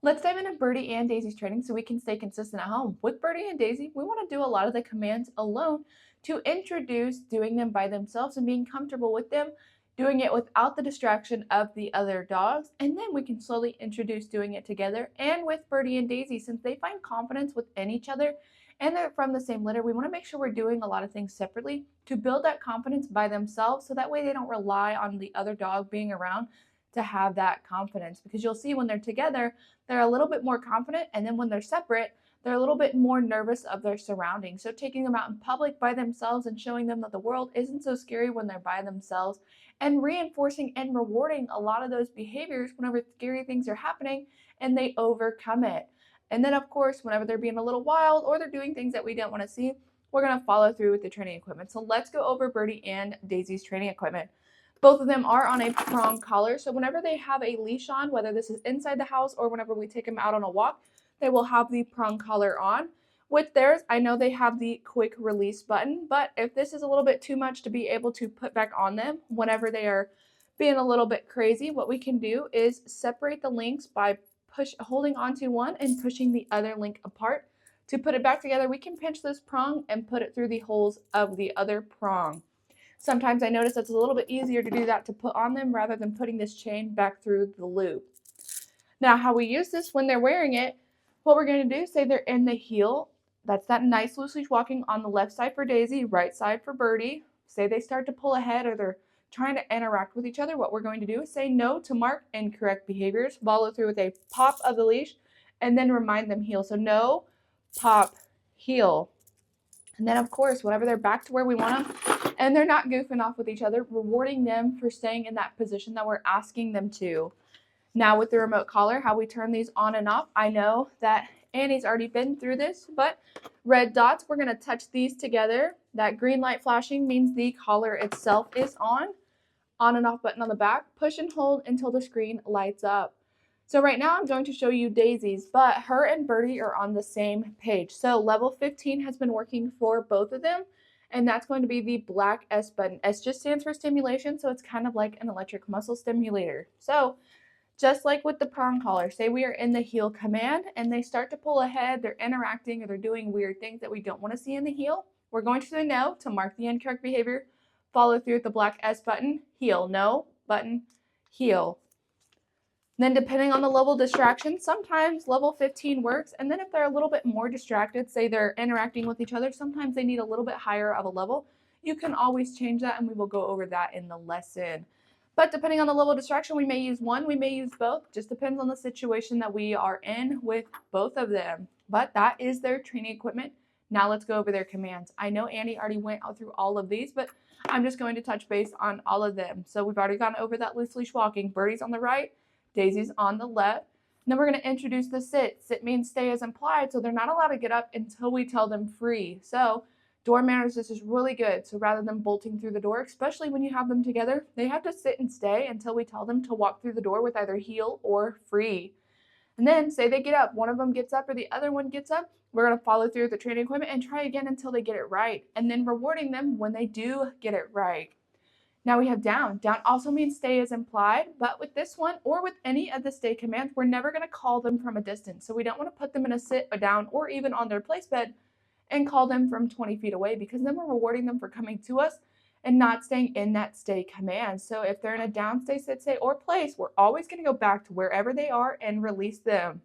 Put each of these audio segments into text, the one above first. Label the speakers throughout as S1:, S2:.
S1: Let's dive into Birdie and Daisy's training so we can stay consistent at home. With Birdie and Daisy, we want to do a lot of the commands alone to introduce doing them by themselves and being comfortable with them, doing it without the distraction of the other dogs, and then we can slowly introduce doing it together. And with Birdie and Daisy, since they find confidence within each other and they're from the same litter, we want to make sure we're doing a lot of things separately to build that confidence by themselves so that way they don't rely on the other dog being around to have that confidence. Because you'll see when they're together, they're a little bit more confident, and then when they're separate, they're a little bit more nervous of their surroundings. So taking them out in public by themselves and showing them that the world isn't so scary when they're by themselves, and reinforcing and rewarding a lot of those behaviors whenever scary things are happening and they overcome it. And then of course, whenever they're being a little wild or they're doing things that we don't want to see, we're going to follow through with the training equipment. So let's go over Birdie and Daisy's training equipment. Both of them are on a prong collar, so whenever they have a leash on, whether this is inside the house or whenever we take them out on a walk, they will have the prong collar on. With theirs, I know they have the quick release button, but if this is a little bit too much to be able to put back on them whenever they are being a little bit crazy, what we can do is separate the links by holding onto one and pushing the other link apart. To put it back together, we can pinch this prong and put it through the holes of the other prong. Sometimes I notice it's a little bit easier to do that to put on them rather than putting this chain back through the loop. Now, how we use this when they're wearing it, what we're going to do, say they're in the heel. That's that nice loose leash walking on the left side for Daisy, right side for Birdie. Say they start to pull ahead or they're trying to interact with each other. What we're going to do is say no to mark incorrect behaviors, follow through with a pop of the leash, and then remind them heel. So no, pop, heel. And then, of course, whenever they're back to where we want them and they're not goofing off with each other, rewarding them for staying in that position that we're asking them to. Now, with the remote collar, how we turn these on and off, I know that Annie's already been through this, but red dots, we're going to touch these together. That green light flashing means the collar itself is on and off button on the back. Push and hold until the screen lights up. So right now I'm going to show you Daisy's, but her and Birdie are on the same page. So level 15 has been working for both of them, and that's going to be the black S button. S just stands for stimulation, so it's kind of like an electric muscle stimulator. So just like with the prong collar, say we are in the heel command and they start to pull ahead, they're interacting or they're doing weird things that we don't want to see in the heel. We're going to say no to mark the incorrect behavior, follow through with the black S button, heel, no, button, heel. Then depending on the level of distraction, sometimes level 15 works. And then if they're a little bit more distracted, say they're interacting with each other, sometimes they need a little bit higher of a level. You can always change that, and we will go over that in the lesson. But depending on the level of distraction, we may use one, we may use both. Just depends on the situation that we are in with both of them. But that is their training equipment. Now let's go over their commands. I know Annie already went through all of these, but I'm just going to touch base on all of them. So we've already gone over that loose leash walking. Birdie's on the right, Daisy's on the left. And then we're going to introduce the sit. Sit means stay as implied, so they're not allowed to get up until we tell them free. So door manners, this is really good. So rather than bolting through the door, especially when you have them together, they have to sit and stay until we tell them to walk through the door with either heel or free. And then say they get up, one of them gets up or the other one gets up, we're going to follow through with the training equipment and try again until they get it right. And then rewarding them when they do get it right. Now we have down. Down also means stay as implied, but with this one or with any of the stay commands, we're never going to call them from a distance. So we don't want to put them in a sit, a down, or even on their place bed and call them from 20 feet away, because then we're rewarding them for coming to us and not staying in that stay command. So if they're in a down, stay, sit, stay, or place, we're always going to go back to wherever they are and release them.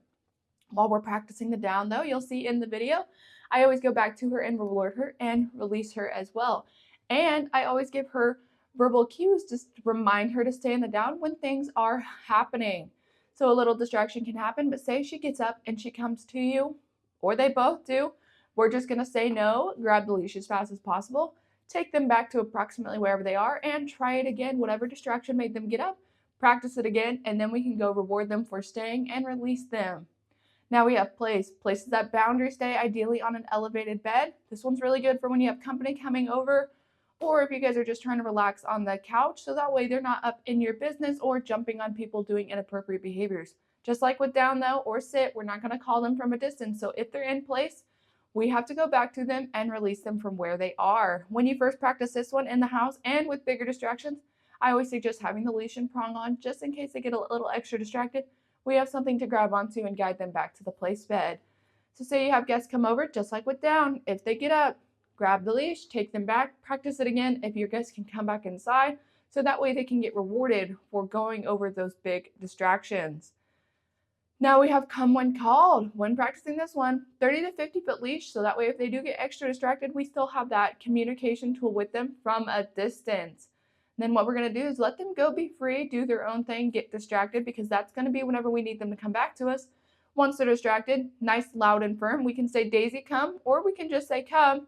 S1: While we're practicing the down, though, you'll see in the video, I always go back to her and reward her and release her as well. And I always give her verbal cues just to remind her to stay in the down when things are happening. So a little distraction can happen, but say she gets up and she comes to you, or they both do, we're just going to say no, grab the leash as fast as possible, take them back to approximately wherever they are, and try it again. Whatever distraction made them get up, practice it again, and then we can go reward them for staying and release them. Now we have place. Place is that boundary stay, ideally on an elevated bed. This one's really good for when you have company coming over, or if you guys are just trying to relax on the couch, so that way they're not up in your business or jumping on people doing inappropriate behaviors. Just like with down though, or sit, we're not going to call them from a distance. So if they're in place, we have to go back to them and release them from where they are. When you first practice this one in the house and with bigger distractions, I always suggest having the leash and prong on just in case they get a little extra distracted. we have something to grab onto and guide them back to the place bed. So say you have guests come over, just like with down, if they get up, grab the leash, take them back, practice it again if your guests can come back inside, so that way they can get rewarded for going over those big distractions. Now we have come when called. When practicing this one, 30 to 50 foot leash, so that way if they do get extra distracted, we still have that communication tool with them from a distance. And then what we're going to do is let them go be free, do their own thing, get distracted, because that's going to be whenever we need them to come back to us. Once they're distracted, nice, loud, and firm, we can say, Daisy, come, or we can just say, come.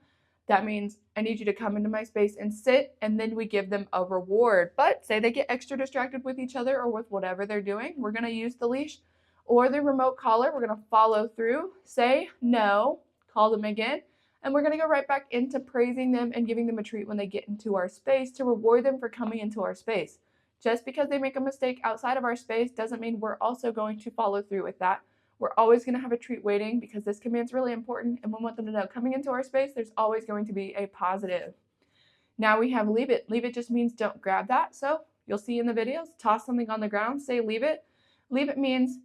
S1: That means I need you to come into my space and sit, and then we give them a reward. But say they get extra distracted with each other or with whatever they're doing, we're going to use the leash or the remote collar. We're going to follow through, say no, call them again, and we're going to go right back into praising them and giving them a treat when they get into our space to reward them for coming into our space. Just because they make a mistake outside of our space doesn't mean we're also going to follow through with that. We're always going to have a treat waiting because this command is really important, and we want them to know coming into our space, there's always going to be a positive. Now we have leave it. Leave it just means don't grab that. So you'll see in the videos, toss something on the ground, say leave it. Leave it means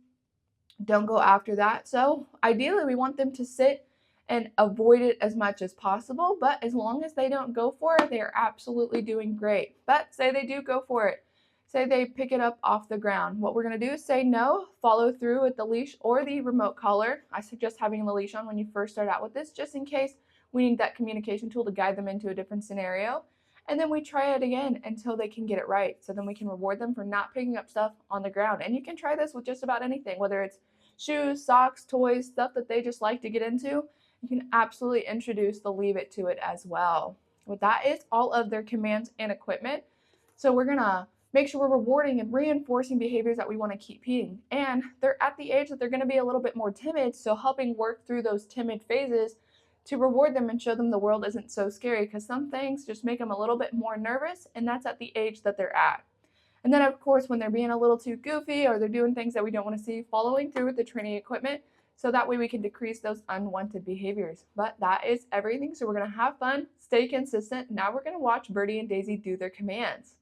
S1: don't go after that. So ideally we want them to sit and avoid it as much as possible, but as long as they don't go for it, they are absolutely doing great. But say they do go for it. Say they pick it up off the ground. What we're going to do is say no, follow through with the leash or the remote collar. I suggest having the leash on when you first start out with this, just in case we need that communication tool to guide them into a different scenario. And then we try it again until they can get it right. So then we can reward them for not picking up stuff on the ground. And you can try this with just about anything, whether it's shoes, socks, toys, stuff that they just like to get into. You can absolutely introduce the leave it to it as well. Well, that is all of their commands and equipment. So we're going to make sure we're rewarding and reinforcing behaviors that we want to keep being. And they're at the age that they're going to be a little bit more timid, so helping work through those timid phases to reward them and show them the world isn't so scary, because some things just make them a little bit more nervous, and that's at the age that they're at. And then, of course, when they're being a little too goofy or they're doing things that we don't want to see, following through with the training equipment, so that way we can decrease those unwanted behaviors. But that is everything. So we're going to have fun, stay consistent. Now we're going to watch Birdie and Daisy do their commands.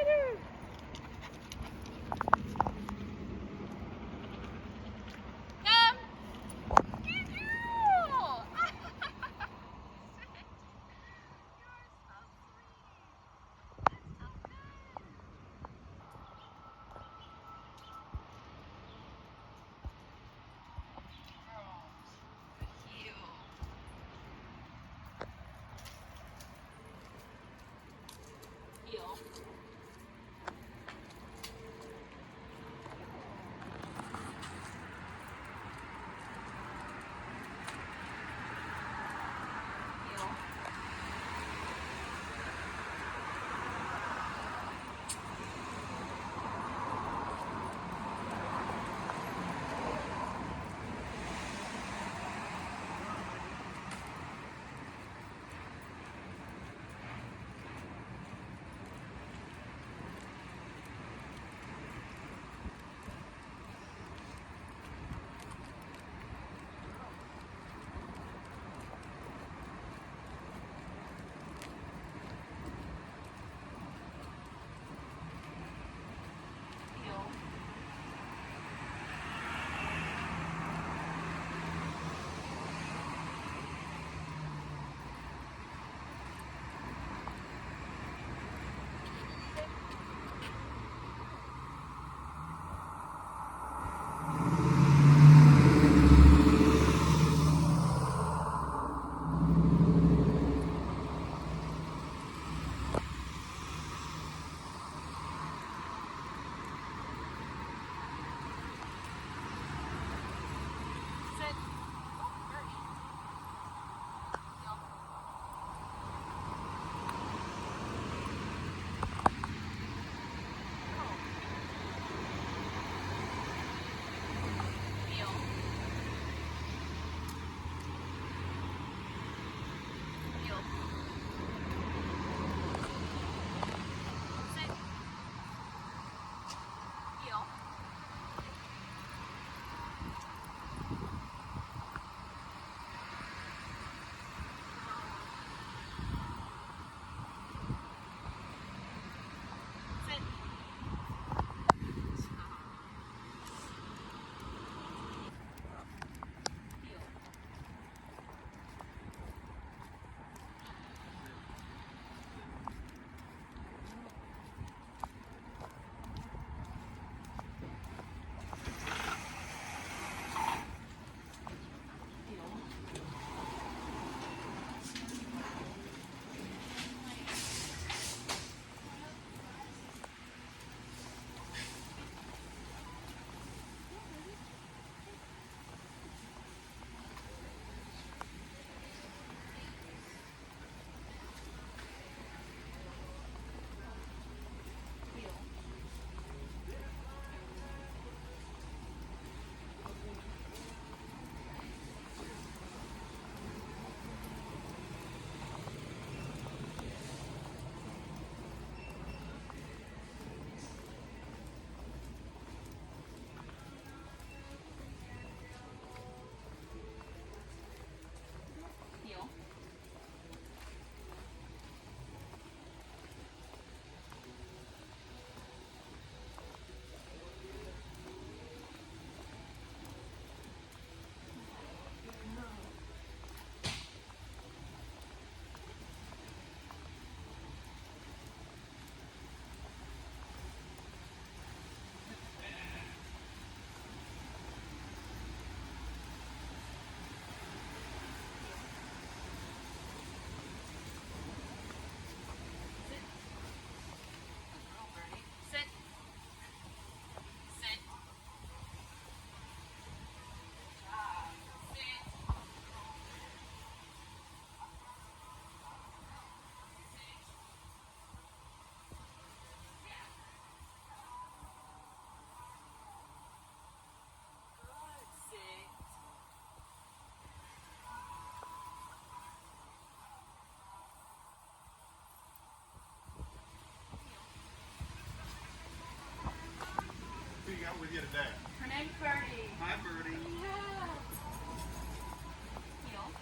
S1: later. Come. Good girl.
S2: With you today.
S1: Her name's Birdie.
S2: Hi, Birdie.
S1: Yeah. Heel.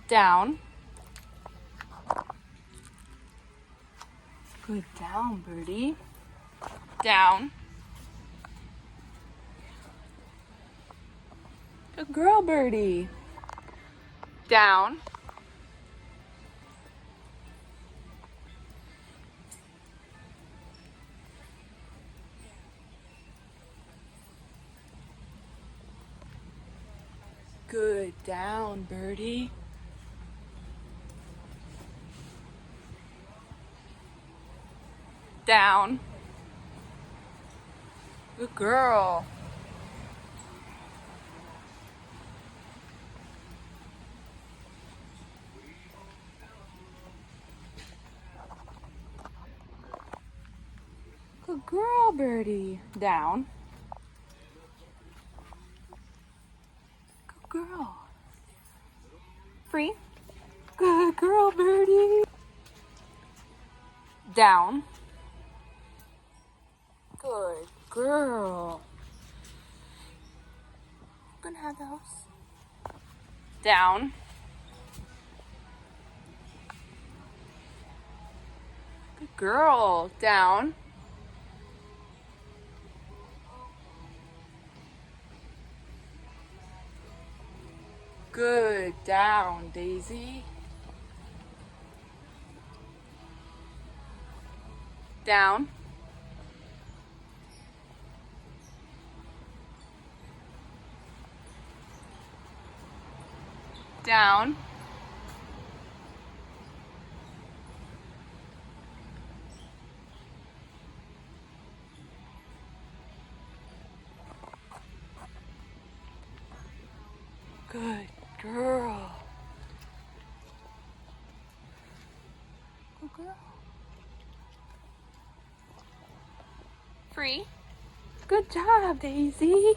S1: Down. Good down, Birdie. Down. Good girl, Birdie. Down. Good down, Birdie. Down. Good girl. Good girl, Birdie. Down. Good girl. Free. Good girl, Birdie. Down. Good girl. Gonna have the house. Down. Good girl. Down. Good down, Daisy. Down. Down. Good girl. Good girl. Free. Good job, Daisy.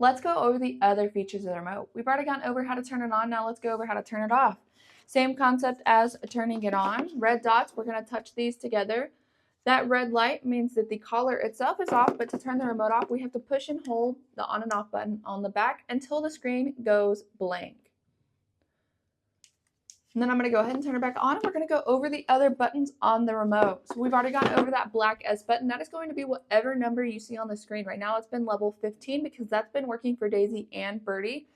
S1: Let's go over the other features of the remote. We've already gone over how to turn it on. Now let's go over how to turn it off. Same concept as turning it on. Red dots, we're going to touch these together. That red light means that the collar itself is off, but to turn the remote off, we have to push and hold the on and off button on the back until the screen goes blank. And then I'm going to go ahead and turn it back on, and we're going to go over the other buttons on the remote. So we've already gone over that black S button. That is going to be whatever number you see on the screen. Right now it's been level 15 because that's been working for Daisy and Birdie.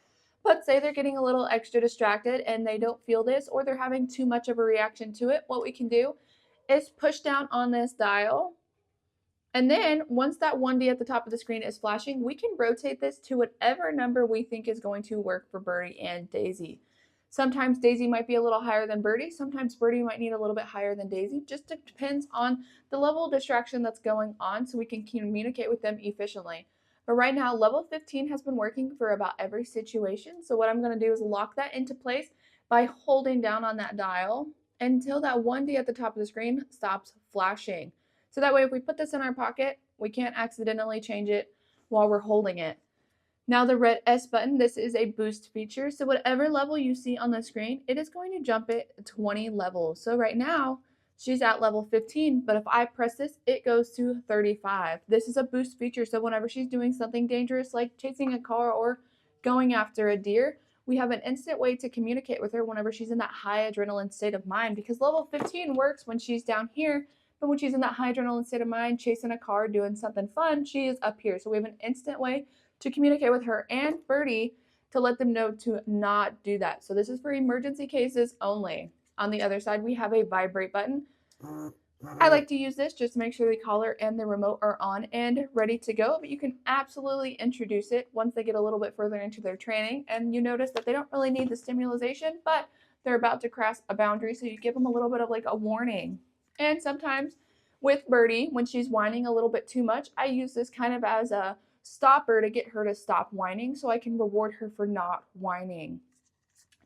S1: But say they're getting a little extra distracted and they don't feel this, or they're having too much of a reaction to it, what we can do is push down on this dial. And then once that 1D at the top of the screen is flashing, we can rotate this to whatever number we think is going to work for Birdie and Daisy. Sometimes Daisy might be a little higher than Birdie. Sometimes Birdie might need a little bit higher than Daisy. Just depends on the level of distraction that's going on so we can communicate with them efficiently. But right now, level 15 has been working for about every situation. So what I'm going to do is lock that into place by holding down on that dial until that 1D at the top of the screen stops flashing. So that way, if we put this in our pocket, we can't accidentally change it while we're holding it. Now the red S button, this is a boost feature. So whatever level you see on the screen, it is going to jump it 20 levels. So right now, she's at level 15, but if I press this, it goes to 35. This is a boost feature, so whenever she's doing something dangerous like chasing a car or going after a deer, we have an instant way to communicate with her whenever she's in that high adrenaline state of mind, because level 15 works when she's down here, but when she's in that high adrenaline state of mind, chasing a car, doing something fun, she is up here. So we have an instant way to communicate with her and Birdie to let them know to not do that. So this is for emergency cases only. On the other side, we have a vibrate button. I like to use this just to make sure the collar and the remote are on and ready to go, but you can absolutely introduce it once they get a little bit further into their training and you notice that they don't really need the stimulation, but they're about to cross a boundary, so you give them a little bit of like a warning. And sometimes with Birdie, when she's whining a little bit too much, I use this kind of as a stopper to get her to stop whining so I can reward her for not whining.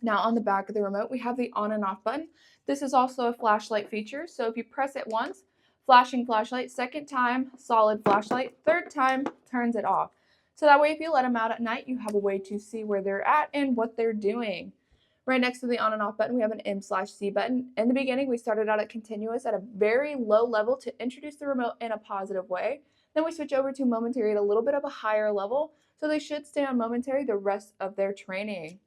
S1: Now on the back of the remote, we have the on and off button. This is also a flashlight feature. So if you press it once, flashing flashlight, second time, solid flashlight, third time, turns it off. So that way if you let them out at night, you have a way to see where they're at and what they're doing. Right next to the on and off button, we have an M/C button. In the beginning, we started out at continuous at a very low level to introduce the remote in a positive way. Then we switch over to momentary at a little bit of a higher level, so they should stay on momentary the rest of their training.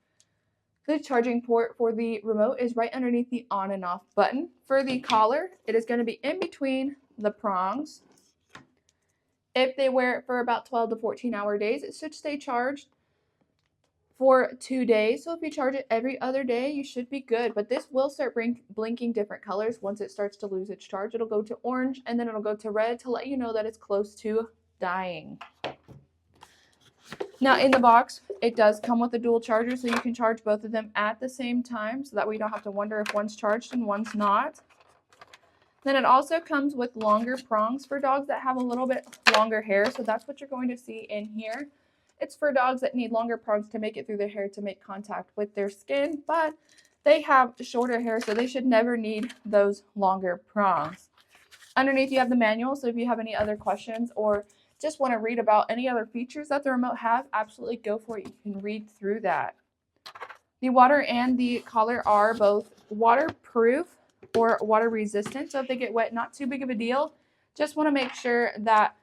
S1: The charging port for the remote is right underneath the on and off button. For the collar, it is going to be in between the prongs. If they wear it for about 12 to 14-hour days, it should stay charged for 2 days. So if you charge it every other day, you should be good. But this will start blinking different colors once it starts to lose its charge. It'll go to orange and then it'll go to red to let you know that it's close to dying. Now in the box, it does come with a dual charger, so you can charge both of them at the same time, so that way you don't have to wonder if one's charged and one's not. Then it also comes with longer prongs for dogs that have a little bit longer hair, so that's what you're going to see in here. It's for dogs that need longer prongs to make it through their hair to make contact with their skin, but they have shorter hair, so they should never need those longer prongs. Underneath you have the manual, so if you have any other questions or just want to read about any other features that the remote has, absolutely go for it. You can read through that. The water and the collar are both waterproof or water resistant, so if they get wet, not too big of a deal. Just want to make sure that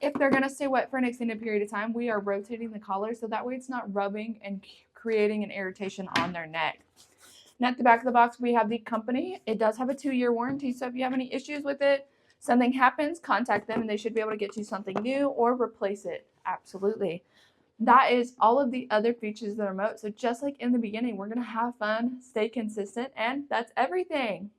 S1: if they're going to stay wet for an extended period of time, we are rotating the collar so that way it's not rubbing and creating an irritation on their neck. And at the back of the box, we have the company. It does have a 2-year warranty, so if you have any issues with it, something happens, contact them and they should be able to get you something new or replace it. Absolutely. That is all of the other features of the remote. So just like in the beginning, we're going to have fun, stay consistent, and that's everything.